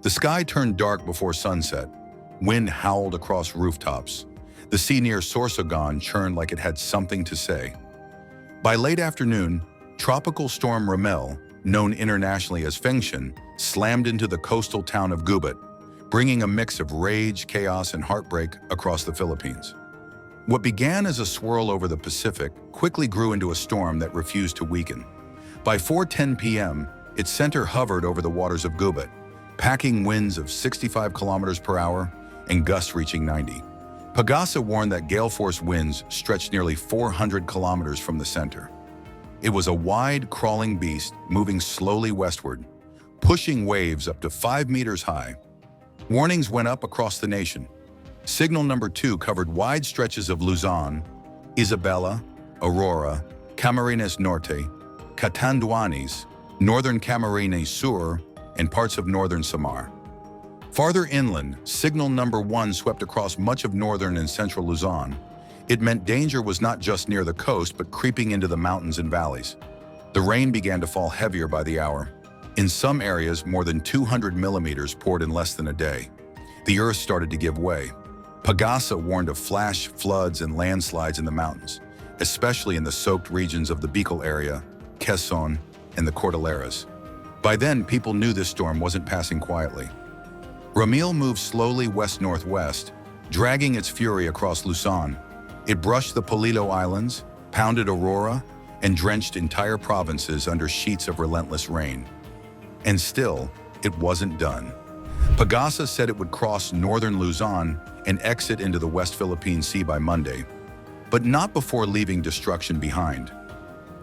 The sky turned dark before sunset. Wind howled across rooftops. The sea near Sorsogon churned like it had something to say. By late afternoon, Tropical Storm Ramil, known internationally as Fengshen, slammed into the coastal town of Gubat, bringing a mix of rage, chaos, and heartbreak across the Philippines. What began as a swirl over the Pacific quickly grew into a storm that refused to weaken. By 4:10 p.m., its center hovered over the waters of Gubat, packing winds of 65 kilometers per hour and gusts reaching 90. Pagasa warned that gale-force winds stretched nearly 400 kilometers from the center. It was a wide, crawling beast moving slowly westward, pushing waves up to 5 meters high. Warnings went up across the nation. Signal number 2 covered wide stretches of Luzon, Isabela, Aurora, Camarines Norte, Catanduanes, northern Camarines Sur, and parts of northern Samar. Farther inland, signal number 1 swept across much of northern and central Luzon. It meant danger was not just near the coast, but creeping into the mountains and valleys. The rain began to fall heavier by the hour. In some areas, more than 200 millimeters poured in less than a day. The earth started to give way. Pagasa warned of flash floods and landslides in the mountains, especially in the soaked regions of the Bicol area, Quezon, and the Cordilleras. By then, people knew this storm wasn't passing quietly. Ramil moved slowly west-northwest, dragging its fury across Luzon. It brushed the Polillo Islands, pounded Aurora, and drenched entire provinces under sheets of relentless rain. And still, it wasn't done. Pagasa said it would cross northern Luzon and exit into the West Philippine Sea by Monday, but not before leaving destruction behind.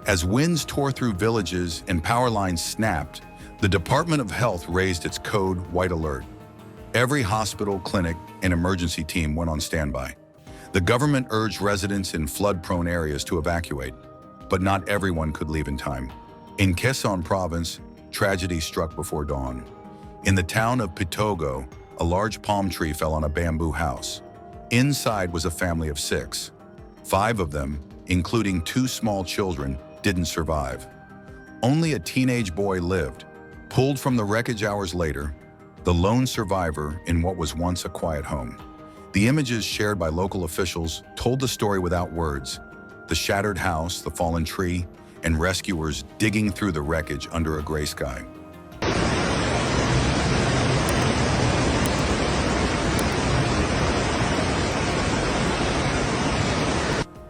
As winds tore through villages and power lines snapped, the Department of Health raised its code white alert. Every hospital, clinic, and emergency team went on standby. The government urged residents in flood-prone areas to evacuate, but not everyone could leave in time. In Quezon province, tragedy struck before dawn. In the town of Pitogo, a large palm tree fell on a bamboo house. Inside was a family of 6. 5 of them, including 2 small children, didn't survive. Only a teenage boy lived. Pulled from the wreckage hours later, the lone survivor in what was once a quiet home. The images shared by local officials told the story without words. The shattered house, the fallen tree, and rescuers digging through the wreckage under a gray sky.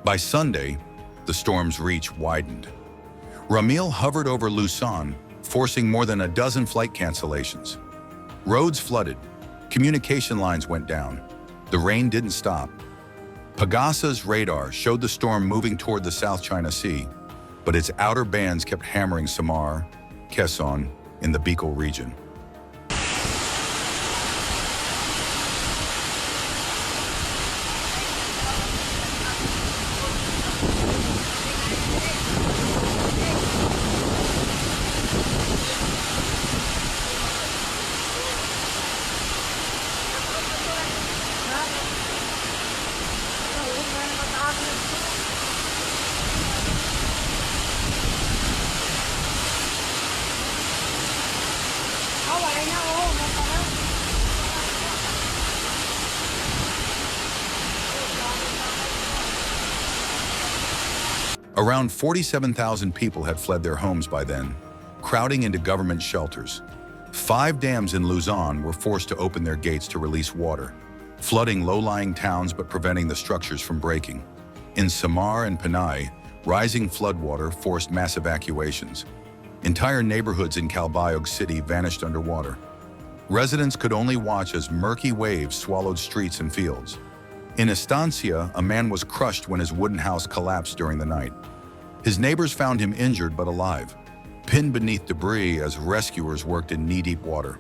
By Sunday, the storm's reach widened. Ramil hovered over Luzon, forcing more than a dozen flight cancellations. Roads flooded, communication lines went down. The rain didn't stop. Pagasa's radar showed the storm moving toward the South China Sea, but its outer bands kept hammering Samar, Quezon, in the Bicol region. Around 47,000 people had fled their homes by then, crowding into government shelters. 5 dams in Luzon were forced to open their gates to release water, flooding low-lying towns but preventing the structures from breaking. In Samar and Panay, rising floodwater forced mass evacuations. Entire neighborhoods in Calbayog City vanished underwater. Residents could only watch as murky waves swallowed streets and fields. In Estancia, a man was crushed when his wooden house collapsed during the night. His neighbors found him injured but alive, pinned beneath debris as rescuers worked in knee-deep water.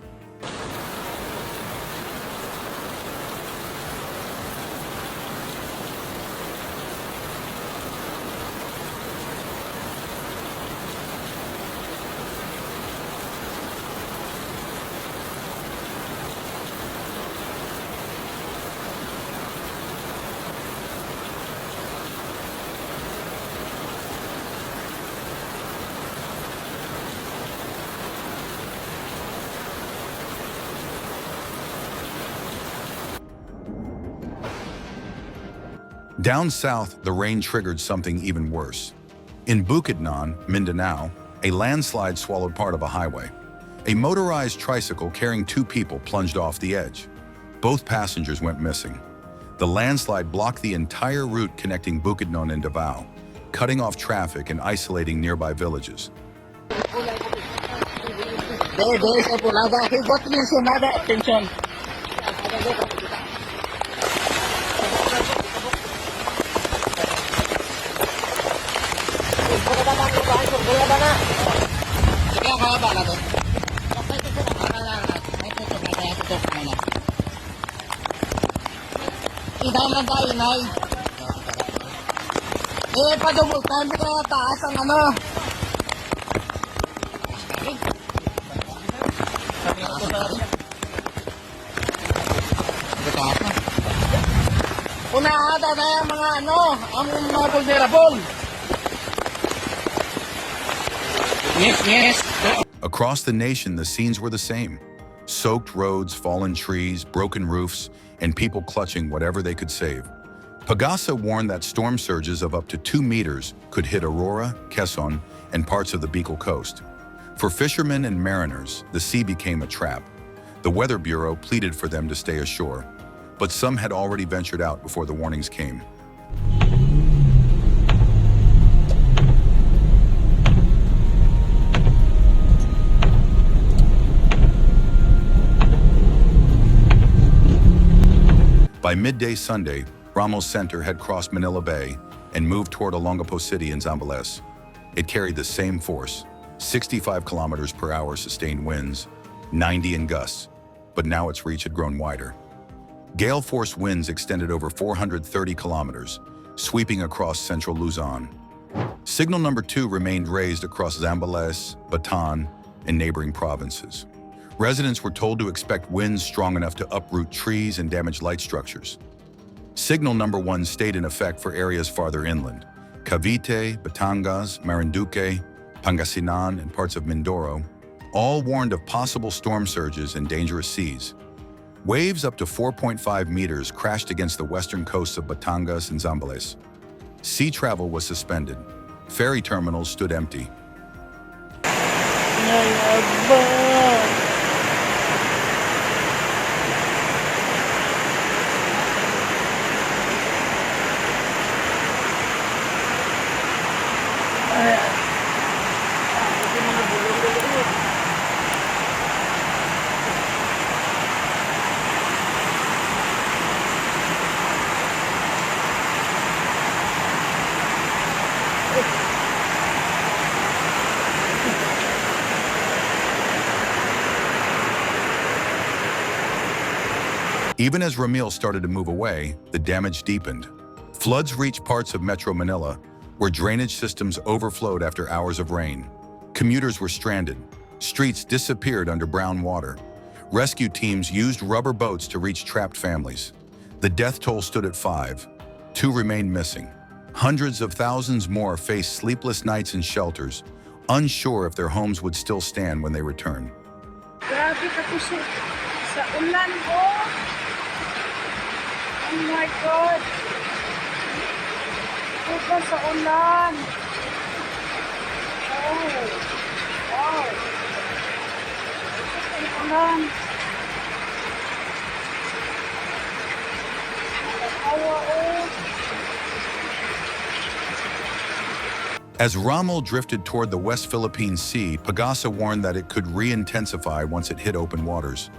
Down south, the rain triggered something even worse. In Bukidnon, Mindanao, a landslide swallowed part of a highway. A motorized tricycle carrying 2 people plunged off the edge. Both passengers went missing. The landslide blocked the entire route connecting Bukidnon and Davao, cutting off traffic and isolating nearby villages. Unaada na yung mga ang mga vulnerable. Yes. Across the nation, the scenes were the same. Soaked roads, fallen trees, broken roofs, and people clutching whatever they could save. Pagasa warned that storm surges of up to 2 meters could hit Aurora, Quezon, and parts of the Bicol coast. For fishermen and mariners, the sea became a trap. The Weather Bureau pleaded for them to stay ashore, but some had already ventured out before the warnings came. By midday Sunday, Ramil's center had crossed Manila Bay and moved toward Olongapo City in Zambales. It carried the same force, 65 kilometers per hour sustained winds, 90 in gusts, but now its reach had grown wider. Gale-force winds extended over 430 kilometers, sweeping across central Luzon. Signal number 2 remained raised across Zambales, Bataan, and neighboring provinces. Residents were told to expect winds strong enough to uproot trees and damage light structures. Signal number 1 stayed in effect for areas farther inland. Cavite, Batangas, Marinduque, Pangasinan, and parts of Mindoro, all warned of possible storm surges and dangerous seas. Waves up to 4.5 meters crashed against the western coasts of Batangas and Zambales. Sea travel was suspended. Ferry terminals stood empty. Even as Ramil started to move away, the damage deepened. Floods reached parts of Metro Manila, where drainage systems overflowed after hours of rain. Commuters were stranded. Streets disappeared under brown water. Rescue teams used rubber boats to reach trapped families. The death toll stood at 5. 2 remained missing. Hundreds of thousands more faced sleepless nights in shelters, unsure if their homes would still stand when they returned. Grabe ka po sa ulan, oh! Oh my God! Pupunta sa ulan! Oh! Wow! Sa ulan! Nakawa, oh! As Ramil drifted toward the West Philippine Sea, Pagasa warned that it could re-intensify once it hit open waters.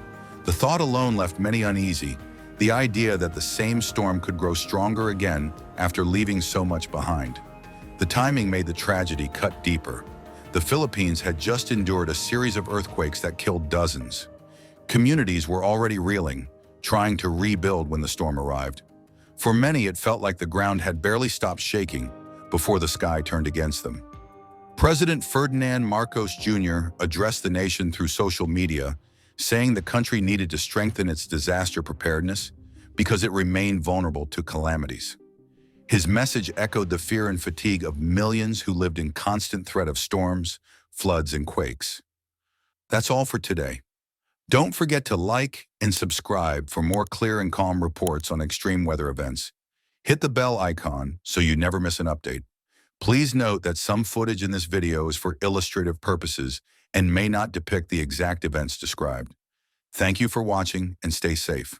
The thought alone left many uneasy, the idea that the same storm could grow stronger again after leaving so much behind. The timing made the tragedy cut deeper. The Philippines had just endured a series of earthquakes that killed dozens. Communities were already reeling, trying to rebuild when the storm arrived. For many, it felt like the ground had barely stopped shaking before the sky turned against them. President Ferdinand Marcos Jr. addressed the nation through social media, saying the country needed to strengthen its disaster preparedness because it remained vulnerable to calamities. His message echoed the fear and fatigue of millions who lived in constant threat of storms, floods, and quakes. That's all for today. Don't forget to like and subscribe for more clear and calm reports on extreme weather events. Hit the bell icon so you never miss an update. Please note that some footage in this video is for illustrative purposes and may not depict the exact events described. Thank you for watching and stay safe.